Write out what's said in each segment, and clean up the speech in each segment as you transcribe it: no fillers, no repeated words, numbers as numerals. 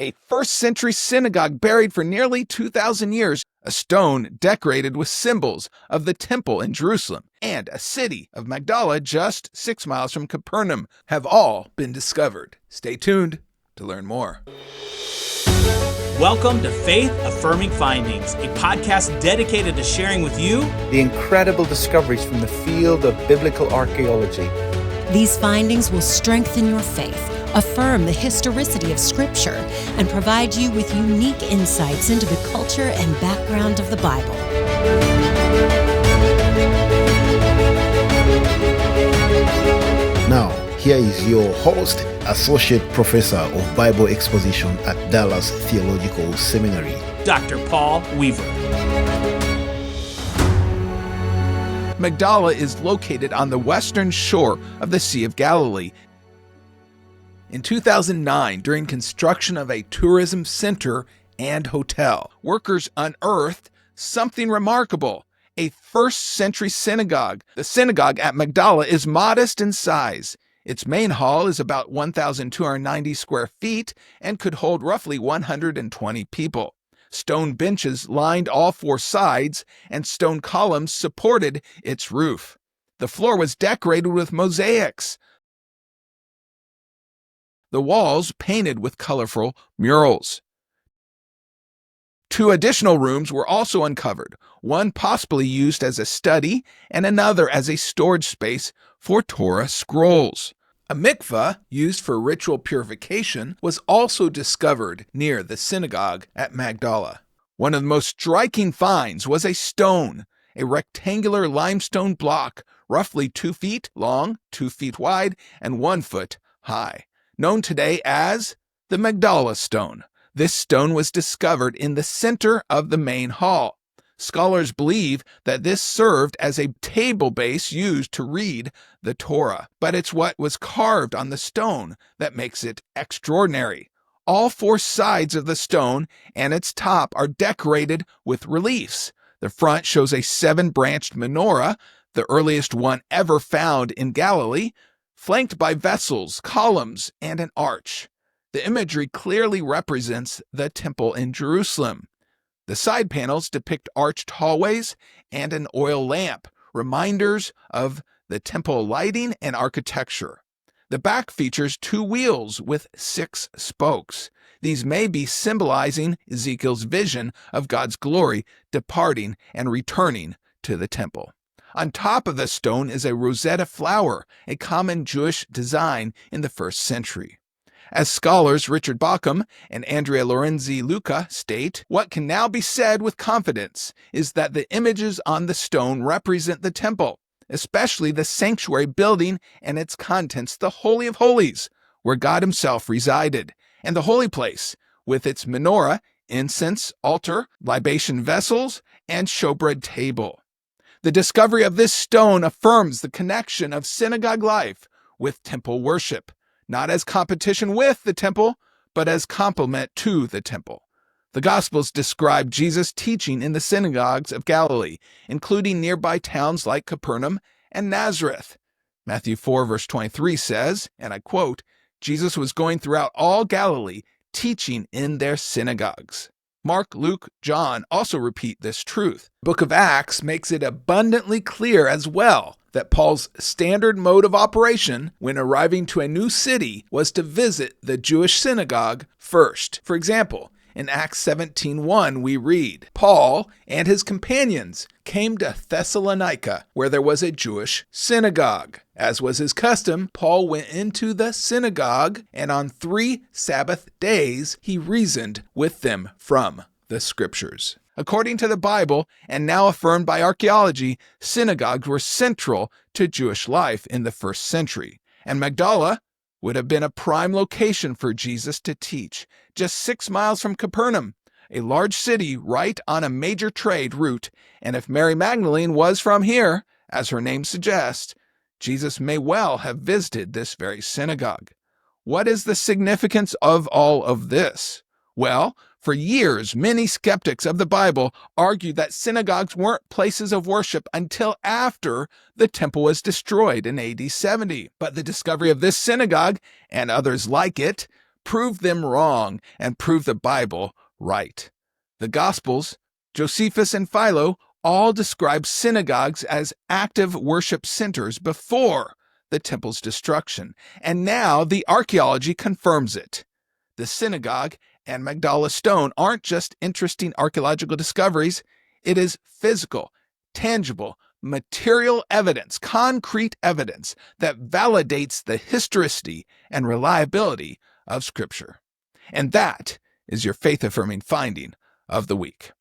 A first-century synagogue buried for nearly 2,000 years, a stone decorated with symbols of the temple in Jerusalem, and a city of Magdala just 6 miles from Capernaum have all been discovered. Stay tuned to learn more. Welcome to Faith Affirming Findings, a podcast dedicated to sharing with you the incredible discoveries from the field of biblical archaeology. These findings will strengthen your faith, affirm the historicity of Scripture, and provide you with unique insights into the culture and background of the Bible. Now, here is your host, Associate Professor of Bible Exposition at Dallas Theological Seminary, Dr. Paul Weaver. Magdala is located on the western shore of the Sea of Galilee. In 2009, during construction of a tourism center and hotel, workers unearthed something remarkable: a first-century synagogue. The synagogue at Magdala is modest in size. Its main hall is about 1,290 square feet and could hold roughly 120 people. Stone benches lined all four sides, and stone columns supported its roof. The floor was decorated with mosaics, the walls painted with colorful murals. 2 additional rooms were also uncovered, one possibly used as a study and another as a storage space for Torah scrolls. A mikveh, used for ritual purification, was also discovered near the synagogue at Magdala. One of the most striking finds was a stone, a rectangular limestone block, roughly 2 feet long, 2 feet wide, and 1 foot high, known today as the Magdala Stone. This stone was discovered in the center of the main hall. Scholars believe that this served as a table base used to read the Torah, but it's what was carved on the stone that makes it extraordinary. All 4 sides of the stone and its top are decorated with reliefs. The front shows a 7-branched menorah, the earliest one ever found in Galilee, flanked by vessels, columns, and an arch. The imagery clearly represents the temple in Jerusalem. The side panels depict arched hallways and an oil lamp, reminders of the temple lighting and architecture. The back features 2 wheels with 6 spokes. These may be symbolizing Ezekiel's vision of God's glory departing and returning to the temple. On top of the stone is a Rosetta flower, a common Jewish design in the 1st century. As scholars Richard Bauckham and Andrea Lorenzi Luca state, what can now be said with confidence is that the images on the stone represent the temple, especially the sanctuary building and its contents, the Holy of Holies, where God himself resided, and the holy place, with its menorah, incense, altar, libation vessels, and showbread table. The discovery of this stone affirms the connection of synagogue life with temple worship, not as competition with the temple, but as complement to the temple. The Gospels describe Jesus' teaching in the synagogues of Galilee, including nearby towns like Capernaum and Nazareth. Matthew 4, verse 23 says, and I quote, "Jesus was going throughout all Galilee, teaching in their synagogues." Mark, Luke, John also repeat this truth. The book of Acts makes it abundantly clear as well that Paul's standard mode of operation when arriving to a new city was to visit the Jewish synagogue first. For example, in Acts 17:1 we read, Paul and his companions came to Thessalonica, where there was a Jewish synagogue. As was his custom, Paul went into the synagogue, and on 3 Sabbath days he reasoned with them from the Scriptures. According to the Bible, and now affirmed by archaeology, synagogues were central to Jewish life in the 1st century, and Magdala would have been a prime location for Jesus to teach, just 6 miles from Capernaum, a large city right on a major trade route, and if Mary Magdalene was from here, as her name suggests, Jesus may well have visited this very synagogue. What is the significance of all of this? Well, for years, many skeptics of the Bible argued that synagogues weren't places of worship until after the temple was destroyed in AD 70. But the discovery of this synagogue, and others like it, prove them wrong and prove the Bible right. The Gospels, Josephus and Philo, all describe synagogues as active worship centers before the temple's destruction, and now the archaeology confirms it. The synagogue and Magdala Stone aren't just interesting archaeological discoveries, it is physical, tangible, material evidence, concrete evidence that validates the historicity and reliability of Scripture. And that is your faith-affirming finding of the week.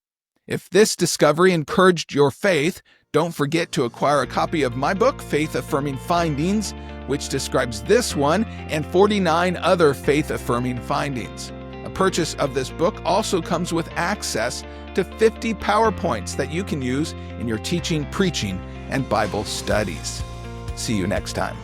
If this discovery encouraged your faith, don't forget to acquire a copy of my book, Faith-Affirming Findings, which describes this one and 49 other faith-affirming findings. A purchase of this book also comes with access to 50 PowerPoints that you can use in your teaching, preaching, and Bible studies. See you next time.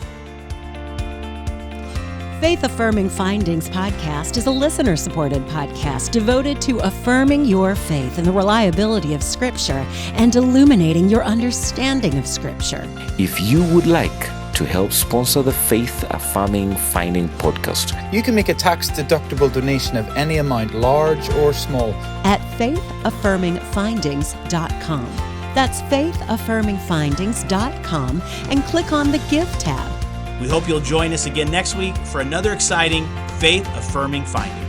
Faith Affirming Findings podcast is a listener-supported podcast devoted to affirming your faith in the reliability of Scripture and illuminating your understanding of Scripture. If you would like to help sponsor the Faith Affirming Finding podcast, You can make a tax-deductible donation of any amount, large or small, at faithaffirmingfindings.com. That's faithaffirmingfindings.com and click on the Give tab. We hope you'll join us again next week for another exciting faith-affirming finding.